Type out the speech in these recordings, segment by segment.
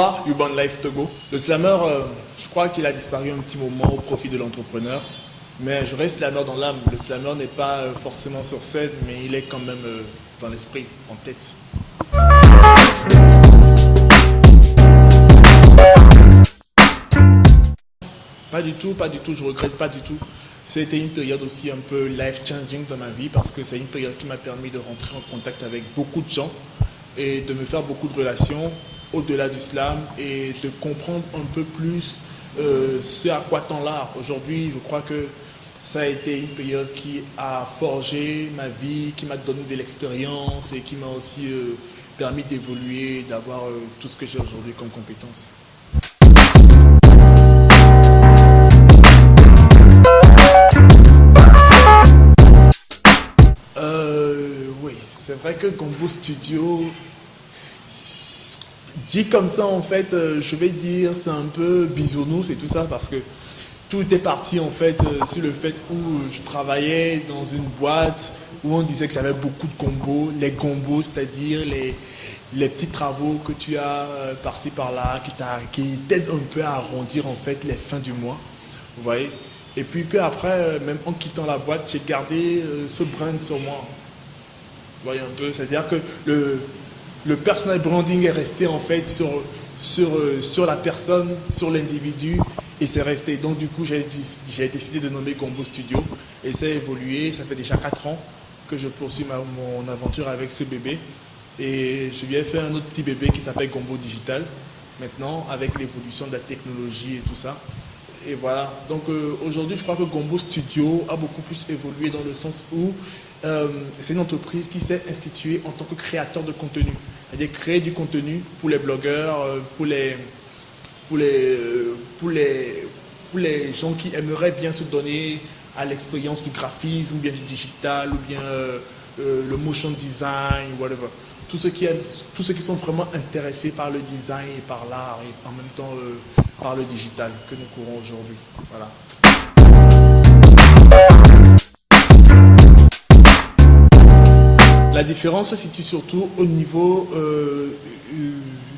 Bonsoir, Urban Life Togo. Le slammer, je crois qu'il a disparu un petit moment au profit de l'entrepreneur. Mais je reste slammer dans l'âme. Le slammer n'est pas forcément sur scène, mais il est quand même dans l'esprit, en tête. Pas du tout, je regrette pas du tout. C'était une période aussi un peu life-changing dans ma vie parce que c'est une période qui m'a permis de rentrer en contact avec beaucoup de gens et de me faire beaucoup de relations au-delà du slam et de comprendre un peu plus ce à quoi tend l'art. Aujourd'hui, je crois que ça a été une période qui a forgé ma vie, qui m'a donné de l'expérience et qui m'a aussi permis d'évoluer, d'avoir tout ce que j'ai aujourd'hui comme compétences. Oui, c'est vrai que Gombo Studio, dit comme ça en fait, je vais dire c'est un peu bisounours et tout ça parce que tout est parti en fait sur le fait où je travaillais dans une boîte où on disait que j'avais beaucoup de gombos, les gombos, c'est-à-dire les petits travaux que tu as par-ci par-là qui t'aident un peu à arrondir en fait les fins du mois, vous voyez. Et puis après, même en quittant la boîte, j'ai gardé ce brand sur moi. Vous voyez un peu, c'est-à-dire que le personal branding est resté en fait sur la personne, sur l'individu, et c'est resté. Donc du coup, j'ai décidé de nommer Gombo Studio, et ça a évolué. Ça fait déjà 4 ans que je poursuis mon aventure avec ce bébé, et je lui ai fait un autre petit bébé qui s'appelle Gombo Digital, maintenant, avec l'évolution de la technologie et tout ça. Et voilà, donc aujourd'hui je crois que Gombo Studio a beaucoup plus évolué dans le sens où c'est une entreprise qui s'est instituée en tant que créateur de contenu. C'est-à-dire créer du contenu pour les blogueurs, pour les gens qui aimeraient bien se donner à l'expérience du graphisme, ou bien du digital, ou bien le motion design, whatever. Tous ceux qui sont vraiment intéressés par le design et par l'art et en même temps par le digital que nous courons aujourd'hui. Voilà. La différence se situe surtout au niveau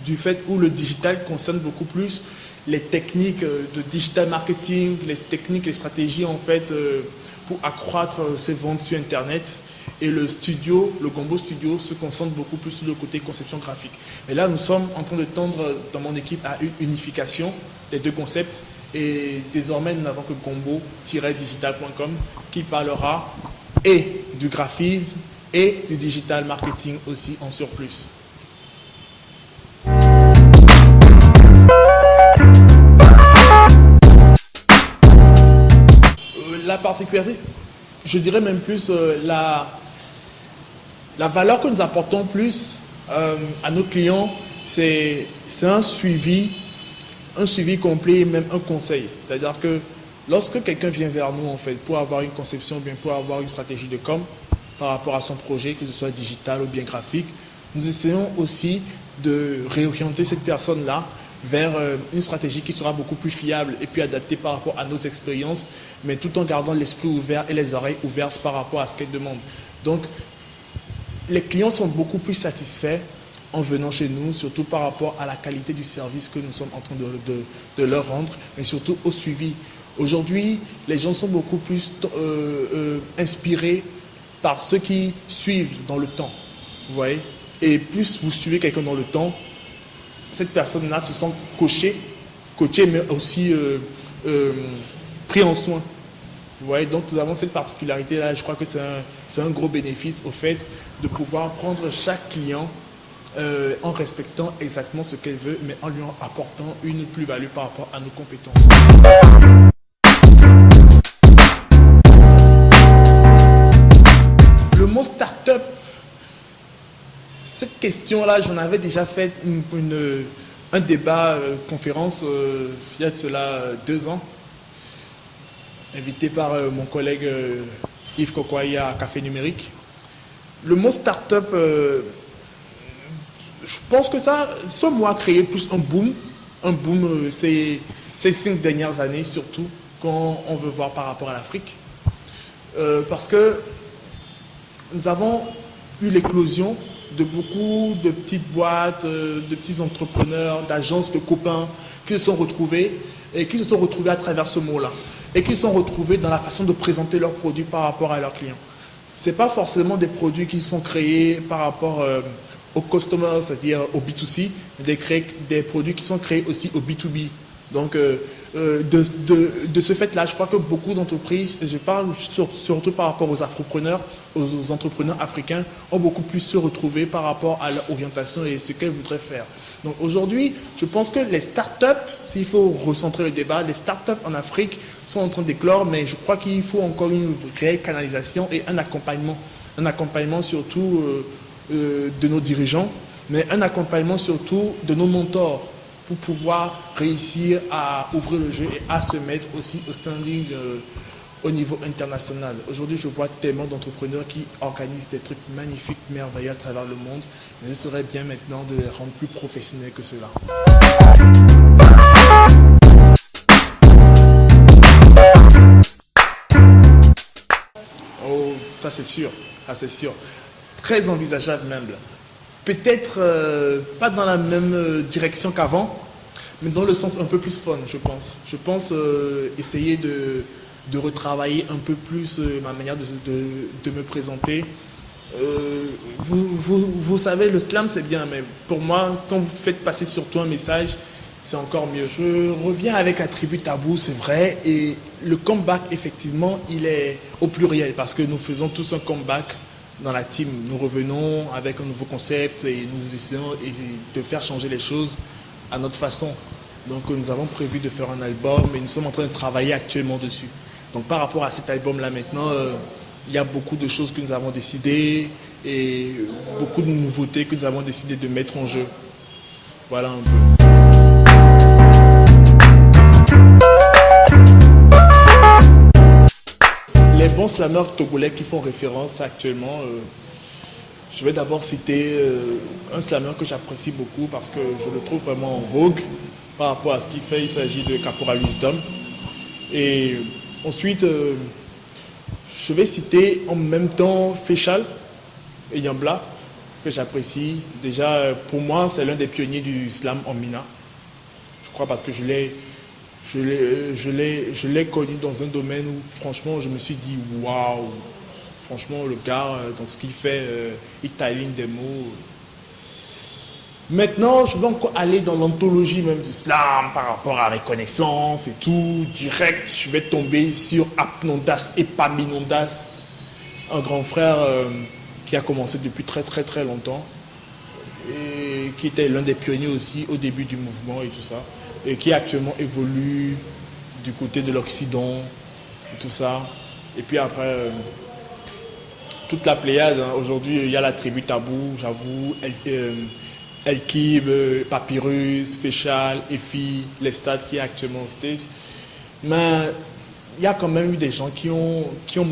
du fait où le digital concerne beaucoup plus les techniques de digital marketing, les techniques, les stratégies en fait pour accroître ses ventes sur Internet. Et le studio, le Gombo Studio, se concentre beaucoup plus sur le côté conception graphique. Mais là, nous sommes en train de tendre dans mon équipe à une unification des deux concepts. Et désormais, nous n'avons que gombo-digital.com qui parlera et du graphisme et du digital marketing aussi en surplus. La particularité, je dirais même plus la valeur que nous apportons plus à nos clients, c'est un suivi complet, même un conseil. C'est-à-dire que lorsque quelqu'un vient vers nous en fait pour avoir une conception, bien pour avoir une stratégie de com par rapport à son projet, que ce soit digital ou bien graphique, nous essayons aussi de réorienter cette personne-là vers une stratégie qui sera beaucoup plus fiable et puis adaptée par rapport à nos expériences, mais tout en gardant l'esprit ouvert et les oreilles ouvertes par rapport à ce qu'elle demande. Donc, les clients sont beaucoup plus satisfaits en venant chez nous, surtout par rapport à la qualité du service que nous sommes en train de leur rendre, mais surtout au suivi. Aujourd'hui, les gens sont beaucoup plus inspirés par ceux qui suivent dans le temps. Vous voyez? Et plus vous suivez quelqu'un dans le temps, cette personne-là se sent coachée mais aussi pris en soin. Vous voyez, donc nous avons cette particularité-là. Je crois que c'est un gros bénéfice au fait de pouvoir prendre chaque client en respectant exactement ce qu'elle veut, mais en lui apportant une plus-value par rapport à nos compétences. Le mot start-up, cette question-là, j'en avais déjà fait un débat, conférence, il y a de cela 2 ans, invité par mon collègue Yves Kokoaya à Café Numérique. Le mot start-up, je pense que ce mot a créé plus un boom ces 5 dernières années, surtout quand on veut voir par rapport à l'Afrique. Parce que nous avons eu l'éclosion de beaucoup de petites boîtes, de petits entrepreneurs, d'agences, de copains qui se sont retrouvés et qui se sont retrouvés à travers ce mot-là et qui se sont retrouvés dans la façon de présenter leurs produits par rapport à leurs clients. Ce n'est pas forcément des produits qui sont créés par rapport aux customers, c'est-à-dire au B2C, mais des produits qui sont créés aussi au B2B. Donc, de ce fait-là, je crois que beaucoup d'entreprises, je parle surtout par rapport aux afropreneurs, aux entrepreneurs africains, ont beaucoup plus se retrouver par rapport à leur orientation et ce qu'elles voudraient faire. Donc aujourd'hui, je pense que les startups, s'il faut recentrer le débat, les startups en Afrique sont en train d'éclore, mais je crois qu'il faut encore une réelle canalisation et un accompagnement surtout de nos dirigeants, mais un accompagnement surtout de nos mentors, pour pouvoir réussir à ouvrir le jeu et à se mettre aussi au standing au niveau international. Aujourd'hui, je vois tellement d'entrepreneurs qui organisent des trucs magnifiques, merveilleux à travers le monde, mais ce serait bien maintenant de les rendre plus professionnels que cela. Oh, ça c'est sûr, Très envisageable même. Peut-être pas dans la même direction qu'avant, mais dans le sens un peu plus fun, je pense. Je pense essayer de retravailler un peu plus ma manière de me présenter. Vous savez, le slam c'est bien, mais pour moi, quand vous faites passer surtout un message, c'est encore mieux. Je reviens avec la tribu Tabou, c'est vrai, et le comeback, effectivement, il est au pluriel, parce que nous faisons tous un comeback dans la team. Nous revenons avec un nouveau concept et nous essayons de faire changer les choses à notre façon. Donc nous avons prévu de faire un album et nous sommes en train de travailler actuellement dessus. Donc par rapport à cet album-là maintenant, il y a beaucoup de choses que nous avons décidé et beaucoup de nouveautés que nous avons décidé de mettre en jeu. Voilà un peu. Les bons slammeurs togolais qui font référence actuellement, je vais d'abord citer un slammer que j'apprécie beaucoup parce que je le trouve vraiment en vogue par rapport à ce qu'il fait. Il s'agit de Caporal Wisdom. Et ensuite, je vais citer en même temps Féchal et Yambla, que j'apprécie. Déjà, pour moi, c'est l'un des pionniers du slam en Mina. Je crois parce que je l'ai connu dans un domaine où, franchement, je me suis dit, waouh, franchement, le gars, dans ce qu'il fait, il taille des mots. Maintenant, je vais encore aller dans l'anthologie même du slam par rapport à mes connaissances et tout. Direct, je vais tomber sur Apnondas et Paminondas, un grand frère qui a commencé depuis très très très longtemps et qui était l'un des pionniers aussi au début du mouvement et tout ça, et qui actuellement évolue du côté de l'Occident et tout ça. Et puis après, toute la pléiade, hein. Aujourd'hui, il y a la tribu Tabou, j'avoue, El Kib, Papyrus, Féchal, Efi, les stades qui est actuellement au States. Mais il y a quand même eu des gens qui ont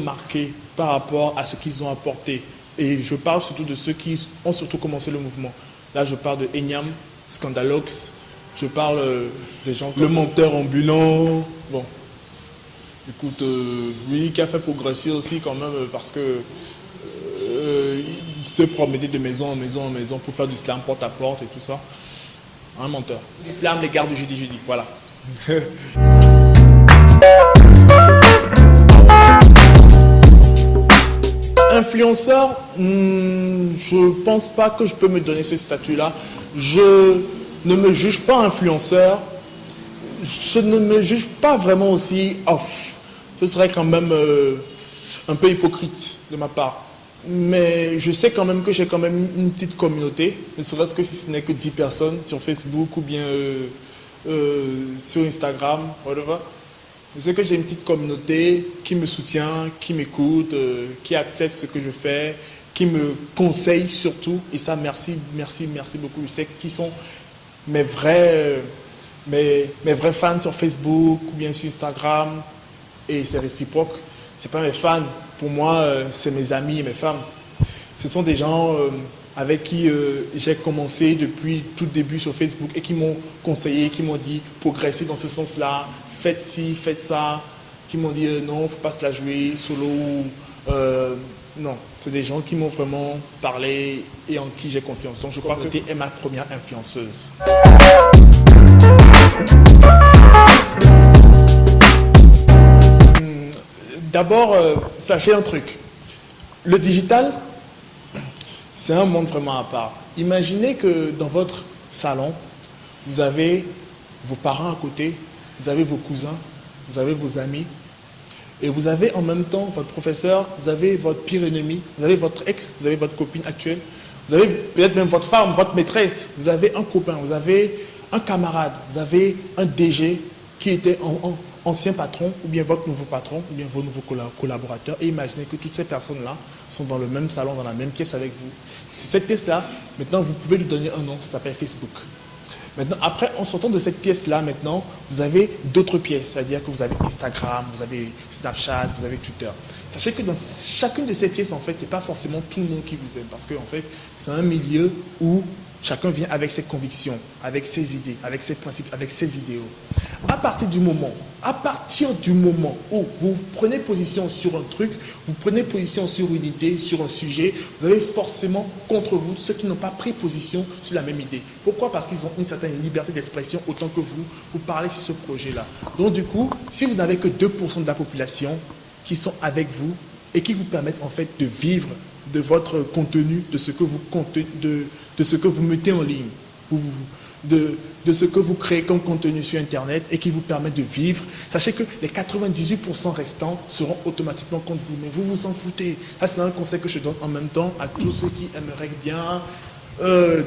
marqué par rapport à ce qu'ils ont apporté. Et je parle surtout de ceux qui ont surtout commencé le mouvement. Là, je parle de Enyam, Scandalox, je parle des gens comme le menteur ambulant. Bon, écoute, lui qui a fait progresser aussi quand même parce que se promener de maison en maison en maison pour faire du slam porte à porte et tout ça. Un menteur. L'islam, les gardes du jeudi, voilà. Influenceur, je pense pas que je peux me donner ce statut-là. Je ne me juge pas influenceur. Je ne me juge pas vraiment aussi off. Ce serait quand même un peu hypocrite de ma part. Mais je sais quand même que j'ai quand même une petite communauté, ne serait-ce que si ce n'est que 10 personnes sur Facebook ou bien sur Instagram, whatever. Je sais que j'ai une petite communauté qui me soutient, qui m'écoute, qui accepte ce que je fais, qui me conseille surtout. Et ça, merci beaucoup. Je sais qui sont mes vrais fans sur Facebook ou bien sur Instagram. Et c'est réciproque. Ce n'est pas mes fans. Pour moi, c'est mes amis et mes femmes. Ce sont des gens avec qui j'ai commencé depuis tout début sur Facebook et qui m'ont conseillé, qui m'ont dit progressez dans ce sens-là, faites ci, faites ça, qui m'ont dit non, il ne faut pas se la jouer solo, Non, c'est des gens qui m'ont vraiment parlé et en qui j'ai confiance. Donc je crois que tu es ma première influenceuse. D'abord, sachez un truc. Le digital, c'est un monde vraiment à part. Imaginez que dans votre salon, vous avez vos parents à côté, vous avez vos cousins, vous avez vos amis, et vous avez en même temps votre professeur, vous avez votre pire ennemi, vous avez votre ex, vous avez votre copine actuelle, vous avez peut-être même votre femme, votre maîtresse, vous avez un copain, vous avez un camarade, vous avez un DG qui était ancien patron, ou bien votre nouveau patron, ou bien vos nouveaux collaborateurs, et imaginez que toutes ces personnes-là sont dans le même salon, dans la même pièce avec vous. Cette pièce-là, maintenant, vous pouvez lui donner un nom, ça s'appelle Facebook. Maintenant, après, en sortant de cette pièce-là, maintenant, vous avez d'autres pièces, c'est-à-dire que vous avez Instagram, vous avez Snapchat, vous avez Twitter. Sachez que dans chacune de ces pièces, en fait, ce n'est pas forcément tout le monde qui vous aime, parce que, en fait, c'est un milieu où chacun vient avec ses convictions, avec ses idées, avec ses principes, avec ses idéaux. À partir du moment où vous prenez position sur un truc, vous prenez position sur une idée, sur un sujet, vous avez forcément contre vous ceux qui n'ont pas pris position sur la même idée. Pourquoi? Parce qu'ils ont une certaine liberté d'expression autant que vous parlez sur ce projet-là. Donc du coup, si vous n'avez que 2% de la population qui sont avec vous et qui vous permettent en fait de vivre de votre contenu, de ce que vous mettez en ligne, de ce que vous créez comme contenu sur Internet et qui vous permet de vivre. Sachez que les 98% restants seront automatiquement contre vous, mais vous vous en foutez. Ça, c'est un conseil que je donne en même temps à tous ceux qui aimeraient bien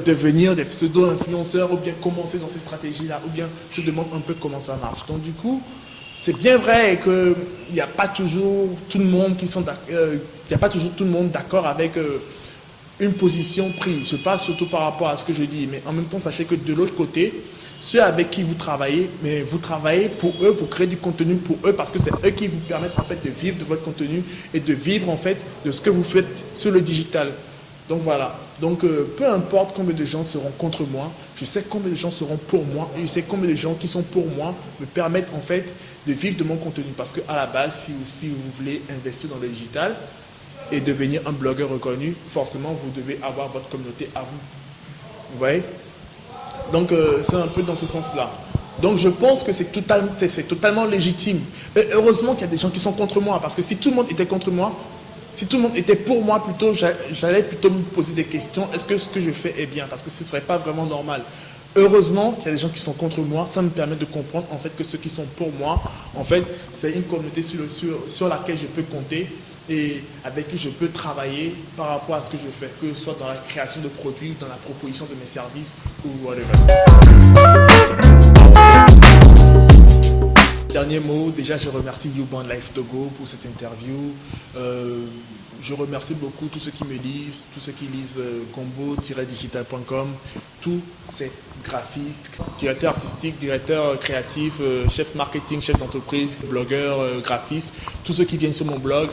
devenir des pseudo-influenceurs ou bien commencer dans ces stratégies-là, ou bien je demande un peu comment ça marche. Donc du coup, c'est bien vrai qu'il n'y a pas toujours tout le monde d'accord avec une position prise. Je parle surtout par rapport à ce que je dis, mais en même temps, sachez que de l'autre côté, ceux avec qui vous travaillez, mais vous travaillez pour eux, vous créez du contenu pour eux, parce que c'est eux qui vous permettent en fait de vivre de votre contenu et de vivre en fait de ce que vous faites sur le digital. Donc voilà. Donc peu importe combien de gens seront contre moi, je sais combien de gens seront pour moi et je sais combien de gens qui sont pour moi me permettent en fait de vivre de mon contenu. Parce qu'à la base, si vous voulez investir dans le digital et devenir un blogueur reconnu, forcément vous devez avoir votre communauté à vous. Vous voyez? Donc c'est un peu dans ce sens-là. Donc je pense que c'est totalement légitime. Et heureusement qu'il y a des gens qui sont contre moi, parce que si tout le monde était contre moi, si tout le monde était pour moi, plutôt, j'allais plutôt me poser des questions. Est-ce que ce que je fais est bien? Parce que ce ne serait pas vraiment normal. Heureusement qu'il y a des gens qui sont contre moi. Ça me permet de comprendre en fait que ceux qui sont pour moi, en fait, c'est une communauté sur laquelle je peux compter et avec qui je peux travailler par rapport à ce que je fais, que ce soit dans la création de produits, dans la proposition de mes services ou whatever. Dernier mot, déjà je remercie YouBorn Life Togo pour cette interview. Je remercie beaucoup tous ceux qui me lisent, tous ceux qui lisent gombo-digital.com, tous ces graphistes, directeurs artistiques, directeurs créatifs, chefs marketing, chefs d'entreprise, blogueurs, graphistes, tous ceux qui viennent sur mon blog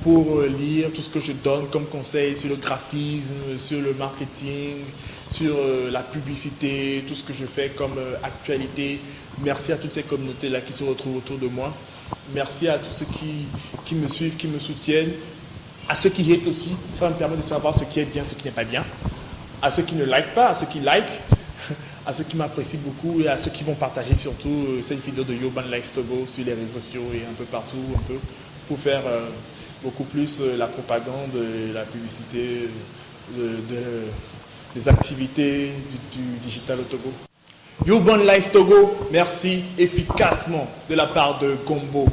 pour lire tout ce que je donne comme conseil sur le graphisme, sur le marketing, sur la publicité, tout ce que je fais comme actualité. Merci à toutes ces communautés-là qui se retrouvent autour de moi. Merci à tous ceux qui me suivent, qui me soutiennent. À ceux qui hate aussi, ça me permet de savoir ce qui est bien, ce qui n'est pas bien. À ceux qui ne like pas, à ceux qui like, à ceux qui m'apprécient beaucoup et à ceux qui vont partager surtout cette vidéo de YouBorn Life Togo sur les réseaux sociaux et un peu partout, pour faire beaucoup plus la propagande, la publicité, des activités du digital au Togo. YouBorn Life Togo, merci efficacement de la part de Gombo.